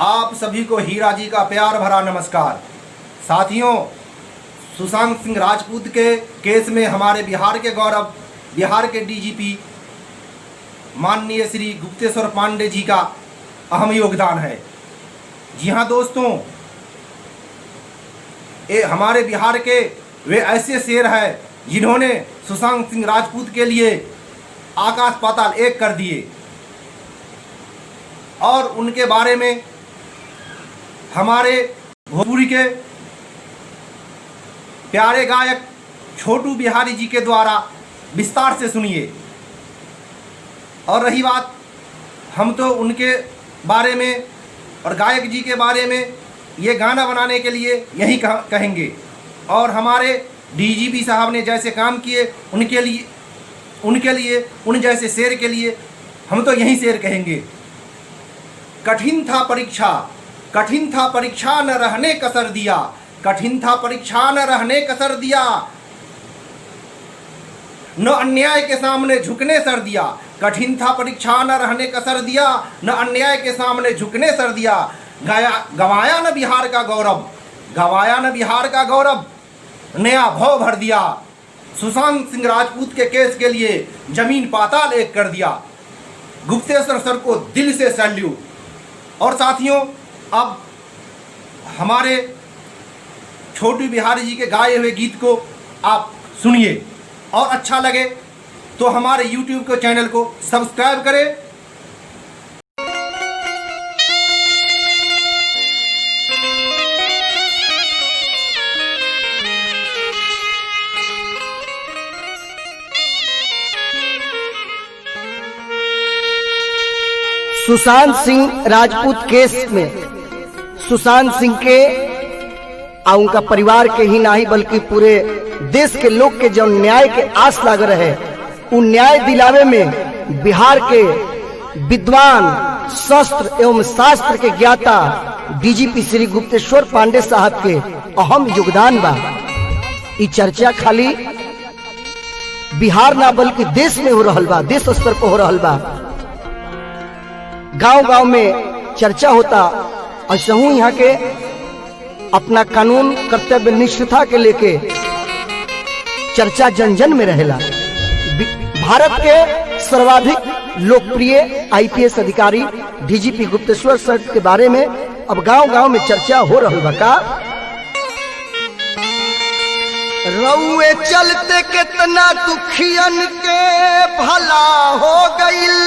आप सभी को हीरा जी का प्यार भरा नमस्कार। साथियों, सुशांत सिंह राजपूत के केस में हमारे बिहार के गौरव, बिहार के डीजीपी माननीय श्री गुप्तेश्वर पांडे जी का अहम योगदान है। जी हाँ दोस्तों, ये हमारे बिहार के वे ऐसे शेर हैं जिन्होंने सुशांत सिंह राजपूत के लिए आकाश पाताल एक कर दिए, और उनके बारे में हमारे भोजपुरी के प्यारे गायक छोटू बिहारी जी के द्वारा विस्तार से सुनिए। और रही बात, हम तो उनके बारे में और गायक जी के बारे में ये गाना बनाने के लिए यही कहेंगे, और हमारे डीजीपी साहब ने जैसे काम किए उनके लिए उन जैसे शेर के लिए हम तो यही शेर कहेंगे। कठिन था परीक्षा न रहने कसर दिया, कठिन था परीक्षा न रहने कसर दिया, न अन्याय के सामने झुकने सर दिया। कठिन था परीक्षा न रहने कसर दिया, न अन्याय के सामने झुकने सर दिया। गवाया न बिहार का गौरव, गवाया न बिहार का गौरव, नया भाव भर दिया। सुशांत सिंह राजपूत के केस के लिए जमीन पाताल एक कर दिया। गुप्तेश्वर सर को दिल से सैल्यूट। और साथियों, अब हमारे छोटू बिहारी जी के गाए हुए गीत को आप सुनिए, और अच्छा लगे तो हमारे YouTube के चैनल को सब्सक्राइब करें। सुशांत सिंह राजपूत केस में सुशांत सिंह के और उनका परिवार के ही नहीं बल्कि पूरे देश के लोग के जो न्याय के आस लग रहे, उन न्याय दिलावे में बिहार के विद्वान, शस्त्र एवं शास्त्र के ज्ञाता डीजीपी श्री गुप्तेश्वर पांडे साहब के अहम योगदान बा। ई चर्चा खाली बिहार ना बल्कि देश में हो रहल बा, देश स्तर पर हो रहल बा। गांव गांव में चर्चा होता। ऐसा हूँ यहाँ के अपना कानून कर्तव्य निष्ठता के लेके चर्चा जन जन में रहेला। भारत के सर्वाधिक लोकप्रिय आईपीएस अधिकारी डीजीपी गुप्तेश्वर सर के बारे में अब गांव गांव में चर्चा हो रही बा। का रउए चलते कितना दुखियन के भला हो गईल,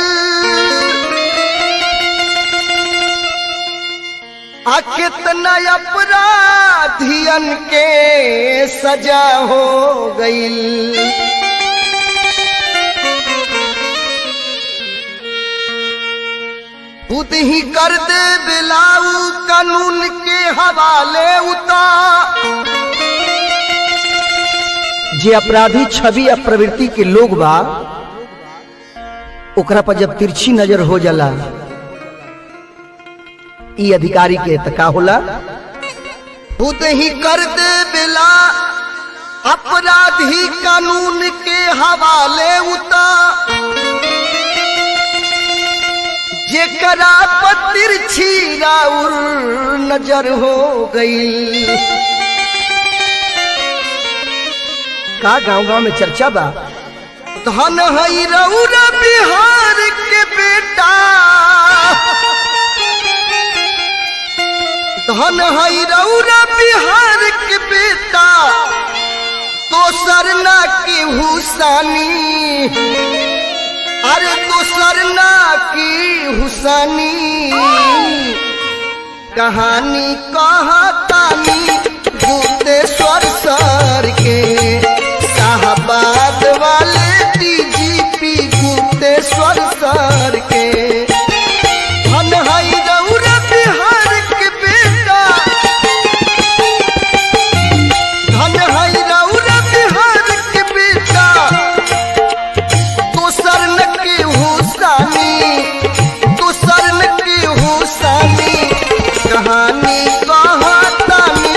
आ कितना अपराधियन के सजा हो गईल। खुद ही कर दे बिलाऊ कानून के हवाले उता। जे अपराधी छवि या प्रवृत्ति के लोग बा, ओकरा पर जब तिरछी नजर हो जाला, ई अधिकारी के तका होला। खुद ही कर दे बिला अपराधी कानून के हवाले उता। जेकरा पर तिरछी राउर नजर हो गई। का गांव गांव में चर्चा बा। धन हई रउरा बिहार के बेटा, धन हई रउरा बिहार के बेटा, दोसर ना की हुसानी, अरे दोसर ना की हुसानी। कहानी कहतानी गुप्तेश्वर सर के, शाहबाद वाले डीजीपी गुप्तेश्वर सर के। धन हई रउरा बिहार के बेटा, धन हई रउरा बिहार के बेटा, दोसर न के हुसानी, दोसर न के हुसानी। कहानी कहतानी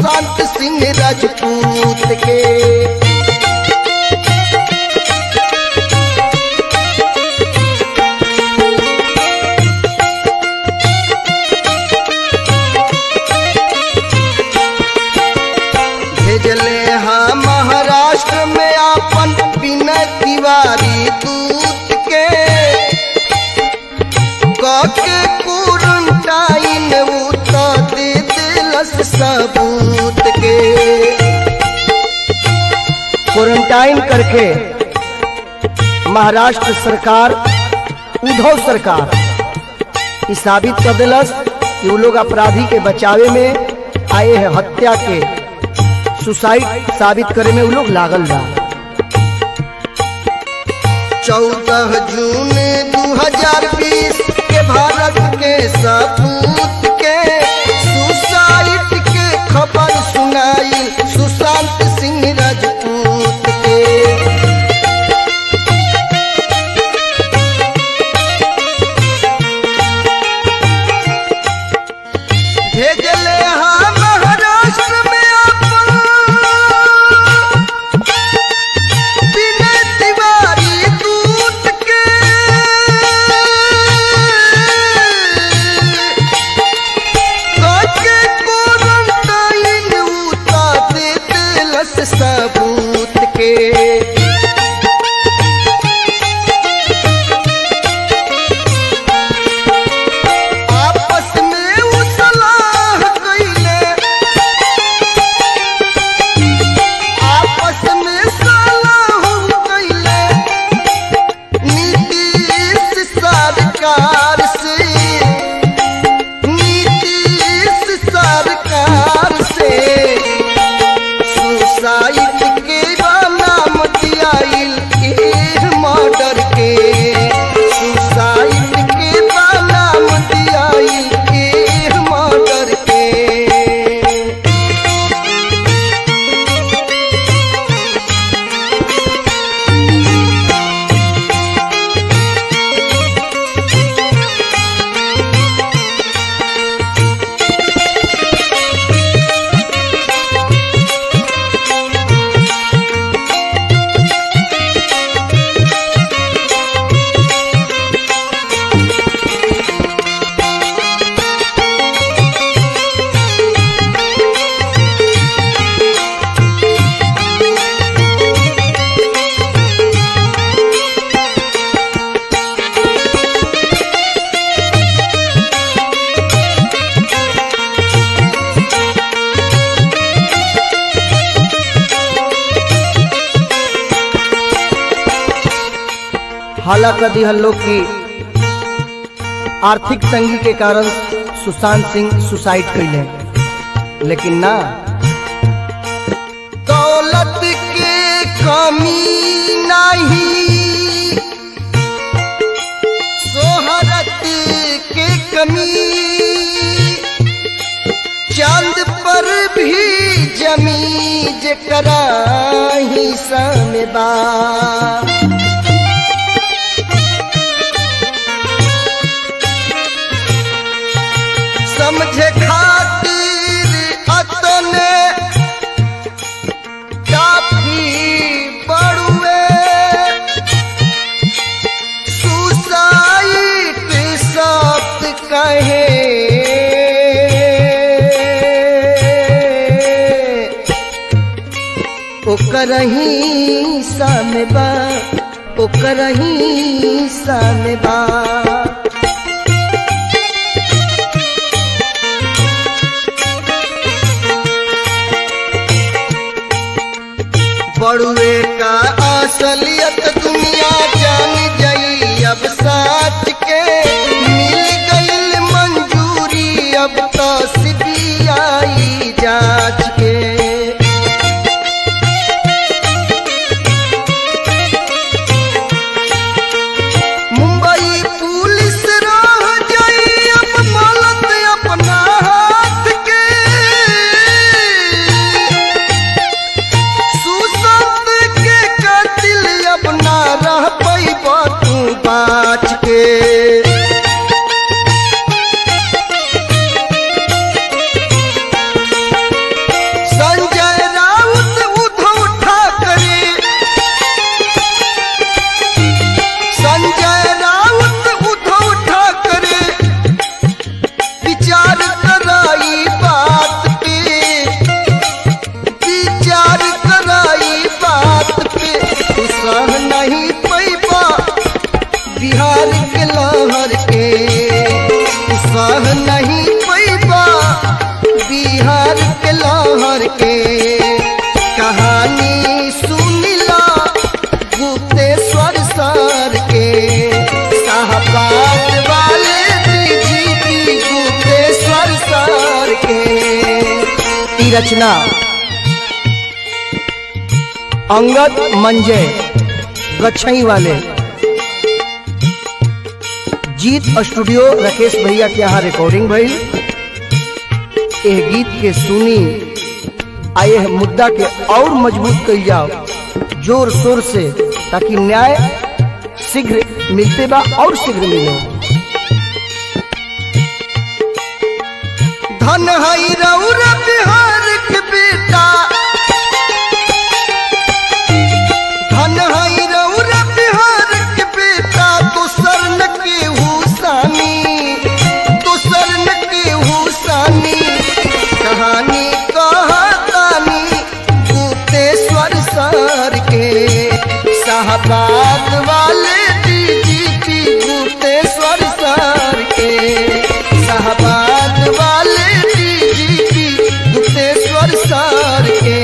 सुशांत सिंह राजपूत के। भेजले हाँ महाराष्ट्र में अपन विनय तिवारी दूत के, के क्वारंटाइन उता दे दिलस सबूत के। क्वारंटाइन करके महाराष्ट्र सरकार, उद्धव सरकार ये साबित कर दिलस कि वो लोग अपराधी के बचावे में आए हैं, हत्या के सुसाइड साबित करे में वो लोग लागल बा। 14 जून 2020 के भारत के सपूत के सुसाइड के खबर सुनाई सुशांत सिंह राजपूत के। भेजले हाँ महाराष्ट्र में विनय तिवारी दूत के, क्वारंटाइन उता दे दिलस सबूत के। आपस में वो सलाह कइले, आपस में सलाह कइले नीतीश सरकार से, नीतीश सरकार से सुसाइड के नाम दियाइल मर्डर के, सुसाइड के नाम दियाइल मर्डर के। हालांकि हम लोग की आर्थिक तंगी के कारण सुशांत सिंह सुसाइड कैले, लेकिन ना, दौलत के कमी नहीं, शोहरत के कमी, चांद पर भी जमी जकरा हिस्सा में बा। समझे खातिर अतने काफी बड़ुए, सुसाइड शब्द कहे ओकर ही सामे बा, ओकर ही सामे बा। बड़ुए का असलियत दुनिया जान जाई अब सच के, मिल गईल मंजूरी अब तो सीबीआई जांच के। मुंबई पुलिस रह जाई अब मलत अपना हाथ के, सुशांत के कातिल अब ना रह पैबा के कहानी सुनिला गुप्तेश्वर सर के शाहबाद वाले जीती गुप्तेश्वर सर के। ई रचना अंगद मंजय गछई वाले जीत स्टूडियो राकेश भैया के यहाँ रिकॉर्डिंग भई। यह गीत के सुनी आए मुद्दा के और मजबूत कल जाओ जोर शोर से, ताकि न्याय शीघ्र मिलते बा और शीघ्र मिले। धन हई रउरा बिहार के बेटा, धन हई रउरा बिहार के बेटा, दोसर न केहू सानी, दोसर न केहू सानी। कहानी कहतानी गुप्तेश्वर सर के शाहबाद वाले डीजीपी गुप्तेश्वर सर के शाहबाद वाले डीजीपी गुप्तेश्वर सर के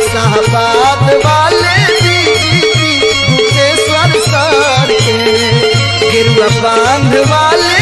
शाहबाद वाले डीजीपी गुप्तेश्वर सर के गेरुआ बांध वाले